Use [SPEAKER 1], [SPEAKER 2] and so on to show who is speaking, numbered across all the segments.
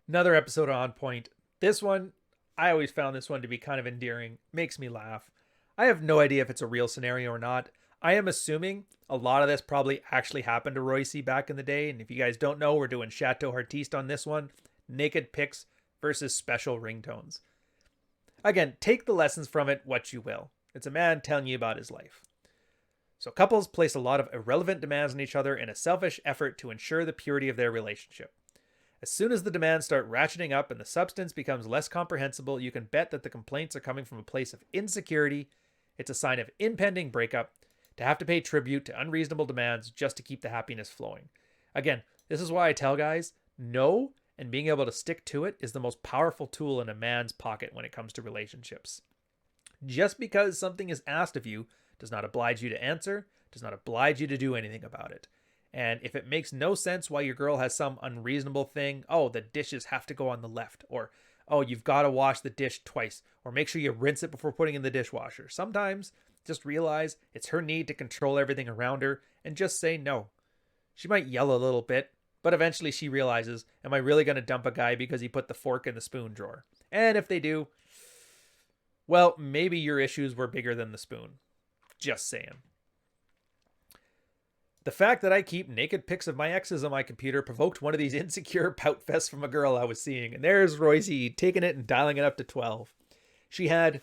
[SPEAKER 1] Another episode on point. This one, I always found this one to be kind of endearing. Makes me laugh. I have no idea if it's a real scenario or not. I am assuming a lot of this probably actually happened to Royce back in the day. And if you guys don't know, we're doing Chateau Artiste on this one. Naked pics versus special ringtones. Again, take the lessons from it what you will. It's a man telling you about his life. So couples place a lot of irrelevant demands on each other in a selfish effort to ensure the purity of their relationship. As soon as the demands start ratcheting up and the substance becomes less comprehensible, you can bet that the complaints are coming from a place of insecurity. It's a sign of impending breakup to have to pay tribute to unreasonable demands just to keep the happiness flowing. Again, this is why I tell guys, no, and being able to stick to it is the most powerful tool in a man's pocket when it comes to relationships. Just because something is asked of you does not oblige you to answer, does not oblige you to do anything about it. And if it makes no sense why your girl has some unreasonable thing, oh, the dishes have to go on the left, or oh, you've got to wash the dish twice, or make sure you rinse it before putting it in the dishwasher. Sometimes just realize it's her need to control everything around her and just say no. She might yell a little bit, but eventually she realizes, am I really going to dump a guy because he put the fork in the spoon drawer? And if they do, well, maybe your issues were bigger than the spoon. Just saying. The fact that I keep naked pics of my exes on my computer provoked one of these insecure pout fests from a girl I was seeing. And there's Royce taking it and dialing it up to 12. She had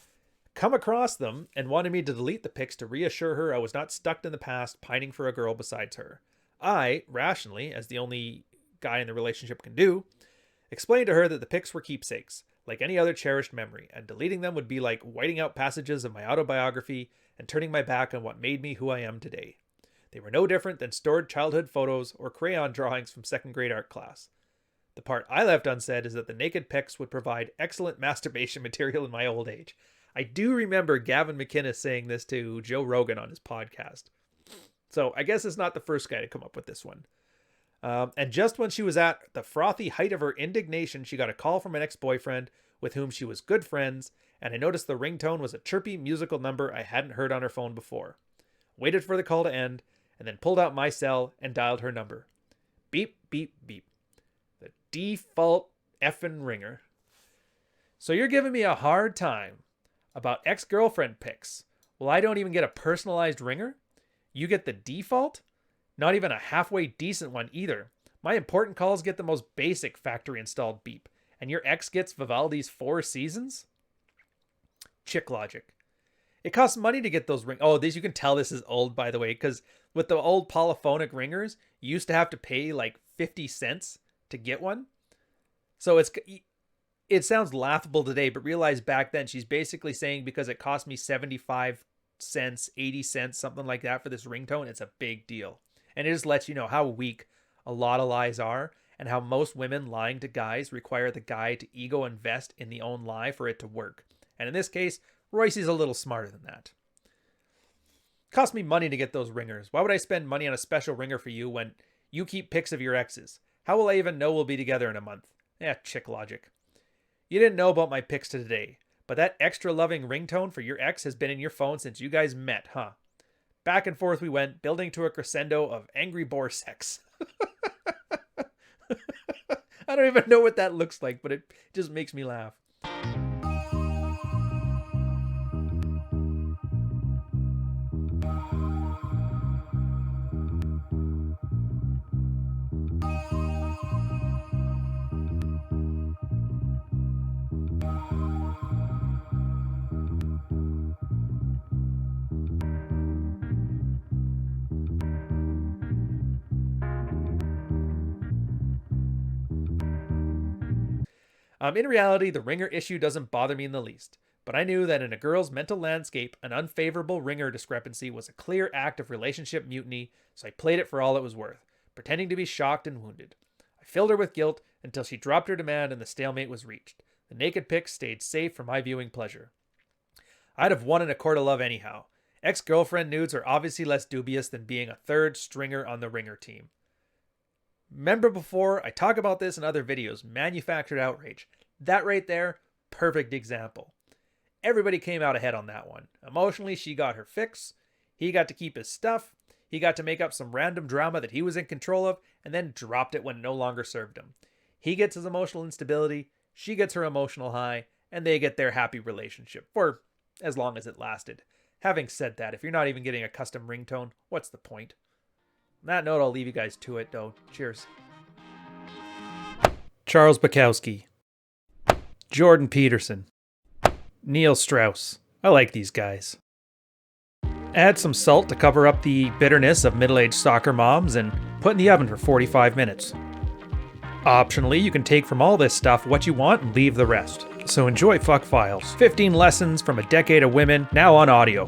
[SPEAKER 1] come across them and wanted me to delete the pics to reassure her I was not stuck in the past pining for a girl besides her. I, rationally, as the only guy in the relationship can do, explained to her that the pics were keepsakes, like any other cherished memory, and deleting them would be like whiting out passages of my autobiography and turning my back on what made me who I am today. They were no different than stored childhood photos or crayon drawings from second grade art class. The part I left unsaid is that the naked pics would provide excellent masturbation material in my old age. I do remember Gavin McInnes saying this to Joe Rogan on his podcast. So I guess it's not the first guy to come up with this one. And just when she was at the frothy height of her indignation, she got a call from an ex-boyfriend with whom she was good friends, and I noticed the ringtone was a chirpy musical number I hadn't heard on her phone before. Waited for the call to end, and then pulled out my cell and dialed her number. Beep, beep, beep. The default effing ringer. So you're giving me a hard time about ex-girlfriend pics. Well, I don't even get a personalized ringer? You get the default? Not even a halfway decent one either. My important calls get the most basic factory installed beep. And your ex gets Vivaldi's 4 Seasons? Chick logic. It costs money to get those ring. Oh, these, you can tell this is old, by the way, because with the old polyphonic ringers, you used to have to pay like 50 cents to get one. So it sounds laughable today, but realize back then she's basically saying because it cost me 75 cents, 80 cents, something like that for this ringtone, it's a big deal. And it just lets you know how weak a lot of lies are and how most women lying to guys require the guy to ego invest in the own lie for it to work. And in this case, Royce is a little smarter than that. Cost me money to get those ringers. Why would I spend money on a special ringer for you when you keep pics of your exes? How will I even know we'll be together in a month? Chick logic. You didn't know about my pics to today, but that extra loving ringtone for your ex has been in your phone since you guys met, huh? Back and forth we went, building to a crescendo of angry boar sex. I don't even know what that looks like, but it just makes me laugh. In reality, the ringer issue doesn't bother me in the least, but I knew that in a girl's mental landscape, an unfavorable ringer discrepancy was a clear act of relationship mutiny, so I played it for all it was worth, pretending to be shocked and wounded. I filled her with guilt until she dropped her demand and the stalemate was reached. The naked pics stayed safe for my viewing pleasure. I'd have won in a court of love anyhow. Ex-girlfriend nudes are obviously less dubious than being a third stringer on the ringer team. Remember before, I talk about this in other videos, manufactured outrage. That right there, perfect example. Everybody came out ahead on that one. Emotionally, she got her fix. He got to keep his stuff. He got to make up some random drama that he was in control of and then dropped it when it no longer served him. He gets his emotional instability, she gets her emotional high, and they get their happy relationship for as long as it lasted. Having said that, if you're not even getting a custom ringtone, what's the point? On that note, I'll leave you guys to it, though. Cheers. Charles Bukowski. Jordan Peterson. Neil Strauss. I like these guys. Add some salt to cover up the bitterness of middle-aged soccer moms and put in the oven for 45 minutes. Optionally, you can take from all this stuff what you want and leave the rest. So enjoy Fuck Files. 15 lessons from a decade of women, now on audio.